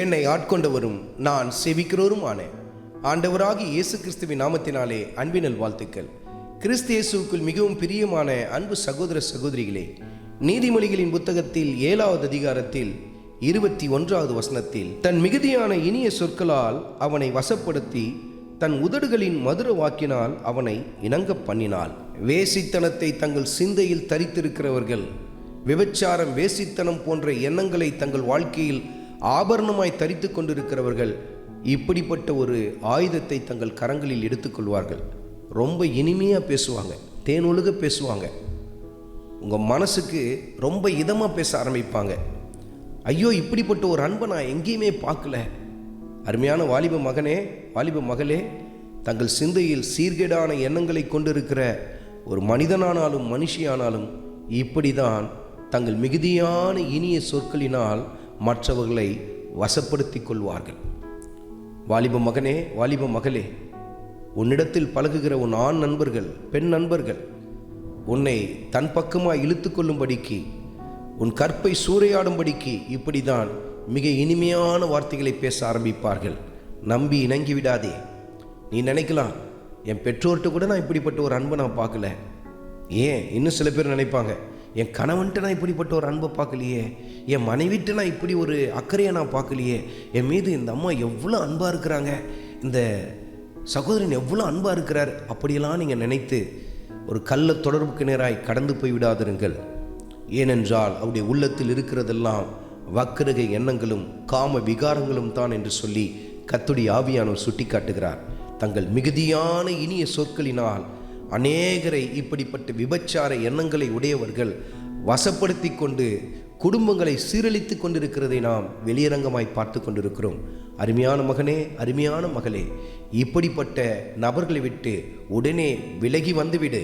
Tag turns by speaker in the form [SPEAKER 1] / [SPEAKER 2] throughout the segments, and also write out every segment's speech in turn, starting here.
[SPEAKER 1] என்னை ஆட்கொண்டவரும் நான் செவிக்கிறோருமான ஆண்டவராகிய இயேசு கிறிஸ்துவின் நாமத்தினாலே அன்பினல் வாழ்த்துக்கள். கிறிஸ்து இயேசுவுக்குள் மிகவும் பிரியமான அன்பு சகோதர சகோதரிகளே, நீதிமொழிகளின் புத்தகத்தில் 7வது அதிகாரத்தில் 21வது வசனத்தில், தன் மிகுதியான இனிய சொற்களால் அவனை வசப்படுத்தி தன் உதடுகளின் மதுர வாக்கினால் அவனை இணங்க பண்ணினாள். வேசித்தனத்தை தங்கள் சிந்தையில் தரித்திருக்கிறவர்கள், விபச்சாரம் வேசித்தனம் போன்ற எண்ணங்களை தங்கள் வாழ்க்கையில் ஆபரணமாய் தரித்து கொண்டிருக்கிறவர்கள் இப்படிப்பட்ட ஒரு ஆயுதத்தை தங்கள் கரங்களில் எடுத்துக்கொள்வார்கள். ரொம்ப இனிமையாக பேசுவாங்க, தேனொழுக பேசுவாங்க, உங்கள் மனசுக்கு ரொம்ப இதமாக பேச ஆரம்பிப்பாங்க. ஐயோ, இப்படிப்பட்ட ஒரு அன்பை நான் எங்கேயுமே பார்க்கல. அருமையான வாலிப மகனே, வாலிப மகளே, தங்கள் சிந்தையில் சீர்கேடான எண்ணங்களை கொண்டிருக்கிற ஒரு மனிதனானாலும் மனுஷியானாலும் இப்படி தான் தங்கள் மிகுதியான இனிய சொற்களினால் மற்றவர்களை வசப்படுத்தி கொள்வார்கள். வாலிப மகனே, வாலிப மகளே, உன்னிடத்தில் பழகுகிற உன் ஆண் நண்பர்கள், பெண் நண்பர்கள் உன்னை தன் பக்கமாக இழுத்து கொள்ளும்படிக்கு, உன் கற்பை சூறையாடும்படிக்கு இப்படி தான் மிக இனிமையான வார்த்தைகளை பேச ஆரம்பிப்பார்கள். நம்பி இணங்கி விடாதே. நீ நினைக்கலாம், என் பெற்றோர்கிட்ட கூட நான் இப்படிப்பட்ட ஒரு அன்பை நான் பார்க்கல. ஏன், இன்னும் சில பேர் நினைப்பாங்க, என் கணவன்ட்டு நான் இப்படிப்பட்ட ஒரு அன்பை பார்க்கலையே, என் மனைவிட்டு நான் இப்படி ஒரு அக்கறையை நான் பார்க்கலையே, என் மீது இந்த அம்மா எவ்வளோ அன்பாக இருக்கிறாங்க, இந்த சகோதரன் எவ்வளோ அன்பாக இருக்கிறார், அப்படியெல்லாம் நீங்கள் நினைத்து ஒரு கள்ள தொடர்புக்கு நேராய் கடந்து போய் விடாதிருங்கள். ஏனென்றால் அவருடைய உள்ளத்தில் இருக்கிறதெல்லாம் வக்கிரக எண்ணங்களும் காம விகாரங்களும் தான் என்று சொல்லி கர்த்தருடைய ஆவியானவர் சுட்டி காட்டுகிறார். தங்கள் மிகுதியான இனிய சொற்களினால் அநேகரை இப்படிப்பட்ட விபச்சார எண்ணங்களை உடையவர்கள் வசப்படுத்தி கொண்டு குடும்பங்களை சீரழித்து கொண்டிருக்கிறதை நாம் வெளியரங்கமாய் பார்த்து கொண்டிருக்கிறோம். அருமையான மகனே, அருமையான மகளே, இப்படிப்பட்ட நபர்களை விட்டு உடனே விலகி வந்துவிடு.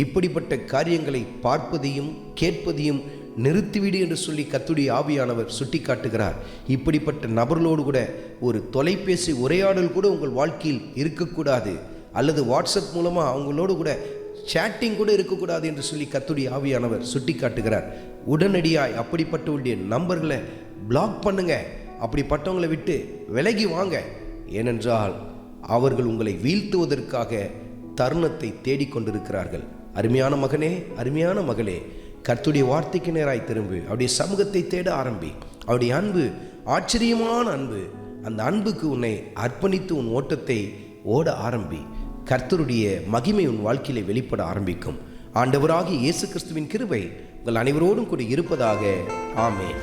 [SPEAKER 1] இப்படிப்பட்ட காரியங்களை பார்ப்பதையும் கேட்பதையும் நிறுத்திவிடு என்று சொல்லி கர்த்தருடைய ஆவியானவர் சுட்டி காட்டுகிறார். இப்படிப்பட்ட நபர்களோடு கூட ஒரு தொலைபேசி உரையாடல் கூட உங்கள் வாழ்க்கையில் இருக்கக்கூடாது, அல்லது வாட்ஸ்அப் மூலமாக அவங்களோடு கூட சேட்டிங் கூட இருக்கக்கூடாது என்று சொல்லி கர்த்தருடைய ஆவியானவர் சுட்டி காட்டுகிறார். உடனடியாய் அப்படிப்பட்டவருடைய நம்பர்களை பிளாக் பண்ணுங்க. அப்படிப்பட்டவங்களை விட்டு விலகி வாங்க. ஏனென்றால் அவர்கள் உங்களை வீழ்த்துவதற்காக தருணத்தை தேடிக்கொண்டிருக்கிறார்கள். அருமையான மகனே, அருமையான மகளே, கர்த்தருடைய வார்த்தைக்கு நேராய் திரும்பு. அவருடைய சமூகத்தை தேட ஆரம்பி. அவருடைய அன்பு ஆச்சரியமான அன்பு. அந்த அன்புக்கு உன்னை அர்ப்பணித்து உன் ஓட்டத்தை ஓட ஆரம்பி. கர்த்தருடைய மகிமை உன் வாழ்க்கையிலே வெளிப்பட ஆரம்பிக்கும். ஆண்டவராகிய இயேசு கிறிஸ்துவின் கிருபை உங்கள் அனைவரோடும் கூட இருப்பதாக. ஆமென்.